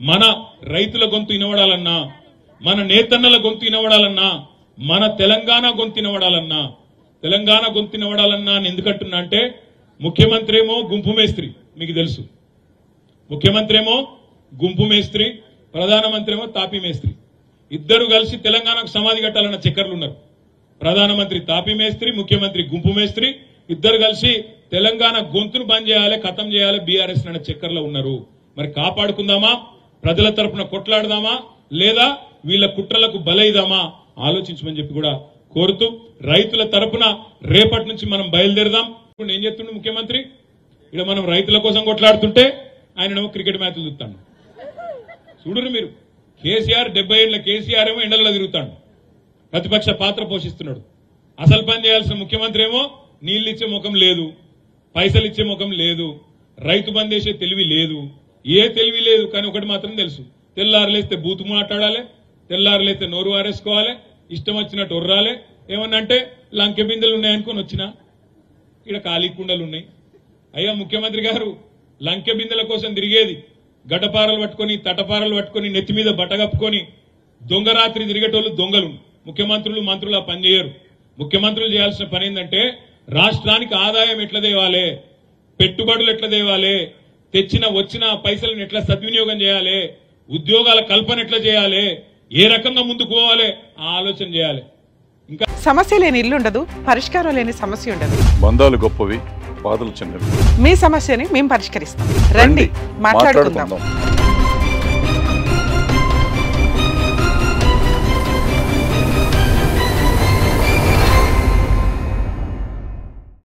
మన రైతుల గొంతు వినబడాలన్నా, మన నేతన్నల గొంతు వినబడాలన్నా, మన తెలంగాణ గొంతు వినబడాలన్నా, తెలంగాణ గొంతు వినబడాలన్నా అని ఎందుకంటున్నా అంటే, ముఖ్యమంత్రి ఏమో గుంపు మేస్త్రి, మీకు తెలుసు. ముఖ్యమంత్రి ఏమో గుంపు మేస్త్రి, ప్రధానమంత్రి ఏమో తాపీ మేస్త్రి. ఇద్దరు కలిసి తెలంగాణకు సమాధి కట్టాలన్న చక్కర్లు ఉన్నారు. ప్రధానమంత్రి తాపీ మేస్త్రి, ముఖ్యమంత్రి గుంపు మేస్త్రి, ఇద్దరు కలిసి తెలంగాణ గొంతును బంద్ చేయాలి, ఖతం చేయాలి బీఆర్ఎస్ అన్న చక్కర్లో ఉన్నారు. మరి కాపాడుకుందామా, ప్రజల తరపున కొట్లాడదామా, లేదా వీళ్ళ కుట్రలకు బలైదామా ఆలోచించమని చెప్పి కూడా కోరుతూ, రైతుల తరపున రేపటి నుంచి మనం బయలుదేరదాం. ఇప్పుడు ఏం చెప్తుండే ముఖ్యమంత్రి, ఇక్కడ మనం రైతుల కోసం కొట్లాడుతుంటే ఆయన క్రికెట్ మ్యాచ్లు చూస్తాడు. చూడరు మీరు, కేసీఆర్ 70 ఏళ్ల కేసీఆర్ ఏమో ఎండల్లో తిరుగుతాడు, ప్రతిపక్ష పాత్ర పోషిస్తున్నాడు. అసలు పని చేయాల్సిన ముఖ్యమంత్రి ఏమో నీళ్లు ఇచ్చే ముఖం లేదు, పైసలు ఇచ్చే ముఖం లేదు, రైతు బంద్ చేసే తెలివి లేదు, ఏ తెలివి లేదు. కానీ ఒకటి మాత్రం తెలుసు, తెల్లారులేస్తే బూతు మాట్లాడాలి, తెల్లారులేస్తే నోరు వారేసుకోవాలి, ఇష్టం వచ్చినట్టు ఒర్రాలి. ఏమన్నంటే లంకె బిందెలు ఉన్నాయనుకుని వచ్చినా ఇక్కడ ఖాళీ కుండలు ఉన్నాయి. అయ్యా ముఖ్యమంత్రి గారు, లంకె బిందెల కోసం తిరిగేది, గడ్డపారలు పట్టుకొని తటపారలు పట్టుకొని నెత్తి మీద బట్టగప్పుకొని దొంగరాత్రి తిరిగేటోళ్ళు దొంగలు. ముఖ్యమంత్రులు మంత్రులు ఆ పని చేయరు. ముఖ్యమంత్రులు చేయాల్సిన పని ఏంటంటే, రాష్ట్రానికి ఆదాయం ఎట్లా తేవాలి, పెట్టుబడులు ఎట్లా తేవాలి, వచ్చిన పైసలను ఎట్లా సద్వినియోగం చేయాలి, ఉద్యోగాల కల్పన ఎట్లా చేయాలి, ఏ రకంగా ముందుకు పోవాలి ఆ ఆలోచన చేయాలి. ఇంకా సమస్య లేని ఇల్లు ఉండదు, పరిష్కారం లేని సమస్య ఉండదు. బంధాలు గొప్పవి, బాధలు చిన్నవి. మీ సమస్యని మేము పరిష్కరిస్తాం. రండి మాట్లాడుకుందాం.